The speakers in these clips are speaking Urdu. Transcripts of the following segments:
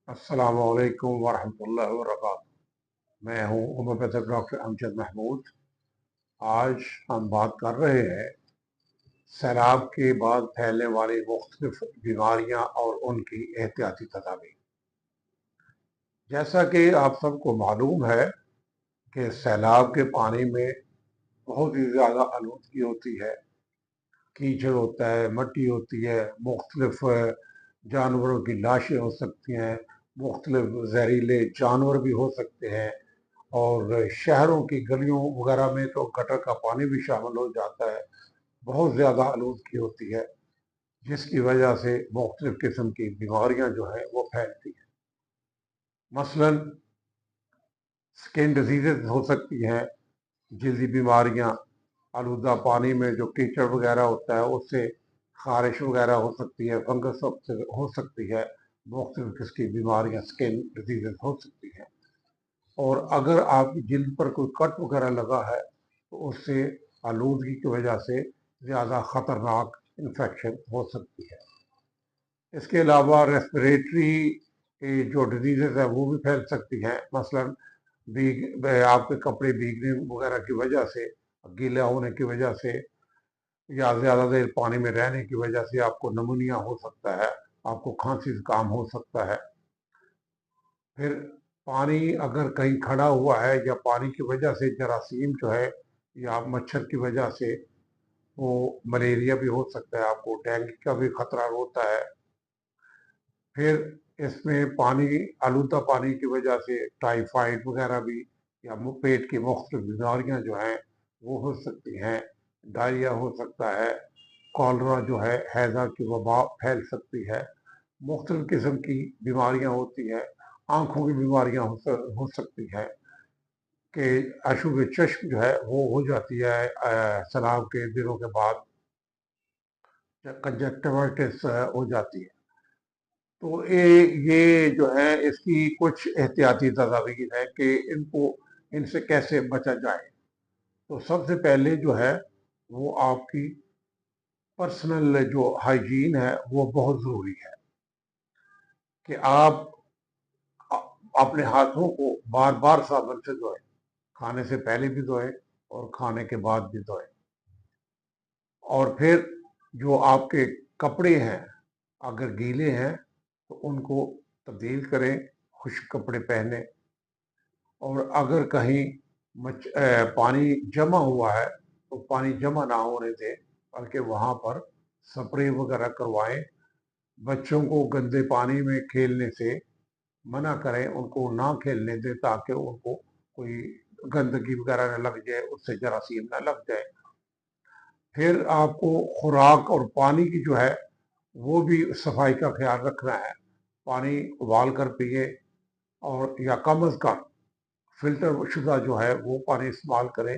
السلام علیکم ورحمۃ اللہ وبرکاتہ۔ میں ہوں ہومیوپیتھک ڈاکٹر امجد محمود۔ آج ہم بات کر رہے ہیں سیلاب کے بعد پھیلنے والی مختلف بیماریاں اور ان کی احتیاطی تدابیر۔ جیسا کہ آپ سب کو معلوم ہے کہ سیلاب کے پانی میں بہت ہی زیادہ آلودگی ہوتی ہے، کیچڑ ہوتا ہے، مٹی ہوتی ہے، مختلف جانوروں کی لاشیں ہو سکتی ہیں، مختلف زہریلے جانور بھی ہو سکتے ہیں، اور شہروں کی گلیوں وغیرہ میں تو گٹر کا پانی بھی شامل ہو جاتا ہے۔ بہت زیادہ آلودگی ہوتی ہے جس کی وجہ سے مختلف قسم کی بیماریاں جو ہیں وہ پھیلتی ہیں۔ مثلاً سکن ڈیزیزز ہو سکتی ہیں، جلدی بیماریاں، آلودہ پانی میں جو کیچڑ وغیرہ ہوتا ہے اس سے خارش وغیرہ ہو سکتی ہے، فنگس ہو سکتی ہے، مختلف قسم کی بیماریاں سکن ڈیزیزز ہو سکتی ہیں۔ اور اگر آپ کی جلد پر کوئی کٹ وغیرہ لگا ہے تو اس سے آلودگی کی وجہ سے زیادہ خطرناک انفیکشن ہو سکتی ہے۔ اس کے علاوہ ریسپریٹری جو ڈیزیزز ہیں وہ بھی پھیل سکتی ہیں، مثلاً آپ کے کپڑے بھیگنے وغیرہ کی وجہ سے، گیلا ہونے کی وجہ سے، یا زیادہ دیر پانی میں رہنے کی وجہ سے آپ کو نمونیا ہو سکتا ہے، آپ کو کھانسی زکام ہو سکتا ہے۔ پھر پانی اگر کہیں کھڑا ہوا ہے یا پانی کی وجہ سے جراثیم جو ہے یا مچھر کی وجہ سے وہ ملیریا بھی ہو سکتا ہے، آپ کو ڈینگی کا بھی خطرہ ہوتا ہے۔ پھر اس میں پانی، آلودہ پانی کی وجہ سے ٹائیفائڈ وغیرہ بھی یا پیٹ کی مختلف بیماریاں جو ہیں وہ ہو سکتی ہیں، ڈائریا ہو سکتا ہے، کالرا جو ہے ہیضہ کی وبا پھیل سکتی ہے، مختلف قسم کی بیماریاں ہوتی ہیں، آنکھوں کی بیماریاں ہو سکتی ہیں کہ اشوب چشم جو ہے وہ ہو جاتی ہے سیلاب کے دنوں کے بعد، کنجکٹیوائٹس ہو جاتی ہے۔ تو یہ جو ہے اس کی کچھ احتیاطی تدابیر ہیں کہ ان سے کیسے بچا جائے۔ تو سب سے پہلے جو ہے وہ آپ کی پرسنل جو ہائیجین ہے وہ بہت ضروری ہے کہ آپ اپنے ہاتھوں کو بار بار صابن سے دھوئیں، کھانے سے پہلے بھی دھوئیں اور کھانے کے بعد بھی دھوئیں۔ اور پھر جو آپ کے کپڑے ہیں اگر گیلے ہیں تو ان کو تبدیل کریں، خشک کپڑے پہنیں۔ اور اگر کہیں پانی جمع ہوا ہے تو پانی جمع نہ ہونے دیں بلکہ وہاں پر سپرے وغیرہ کروائیں۔ بچوں کو گندے پانی میں کھیلنے سے منع کریں، ان کو نہ کھیلنے دیں تاکہ ان کو کوئی گندگی وغیرہ نہ لگ جائے، اس سے جراثیم نہ لگ جائے۔ پھر آپ کو خوراک اور پانی کی جو ہے وہ بھی صفائی کا خیال رکھنا ہے۔ پانی ابال کر پیے، اور یا کم از کم فلٹر شدہ جو ہے وہ پانی استعمال کریں۔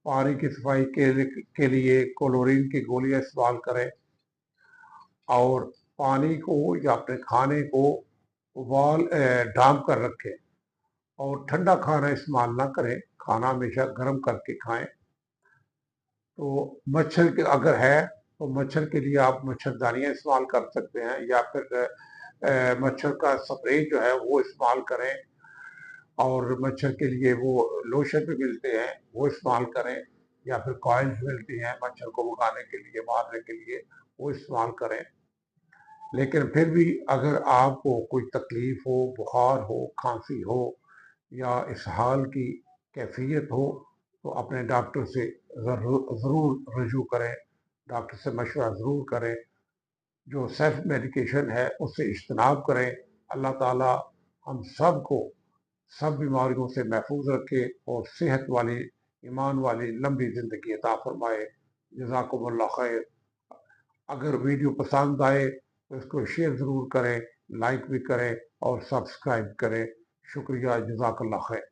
پانی کی صفائی کے لیے کلورین کی گولیاں استعمال کریں، اور پانی کو یا اپنے کھانے کو ڈھانپ کر رکھیں، اور ٹھنڈا کھانا استعمال نہ کریں، کھانا ہمیشہ گرم کر کے کھائیں۔ تو مچھر کے اگر ہے تو مچھر کے لیے آپ مچھردانیاں استعمال کر سکتے ہیں، یا پھر مچھر کا سپرے جو ہے وہ استعمال کریں، اور مچھر کے لیے وہ لوشن بھی ملتے ہیں وہ استعمال کریں، یا پھر کوائلز ملتی ہیں مچھر کو بھگانے کے لیے، مارنے کے لیے، وہ استعمال کریں۔ لیکن پھر بھی اگر آپ کو کوئی تکلیف ہو، بخار ہو، کھانسی ہو یا اسہال کی کیفیت ہو تو اپنے ڈاکٹر سے ضرور رجوع کریں، ڈاکٹر سے مشورہ ضرور کریں۔ جو سیلف میڈیکیشن ہے اس سے اجتناب کریں۔ اللہ تعالیٰ ہم سب کو سب بیماریوں سے محفوظ رکھے اور صحت والی، ایمان والی لمبی زندگی عطا فرمائے۔ جزاکم اللہ خیر۔ اگر ویڈیو پسند آئے تو اس کو شیئر ضرور کریں، لائک بھی کریں اور سبسکرائب کریں۔ شکریہ، جزاک اللہ خیر۔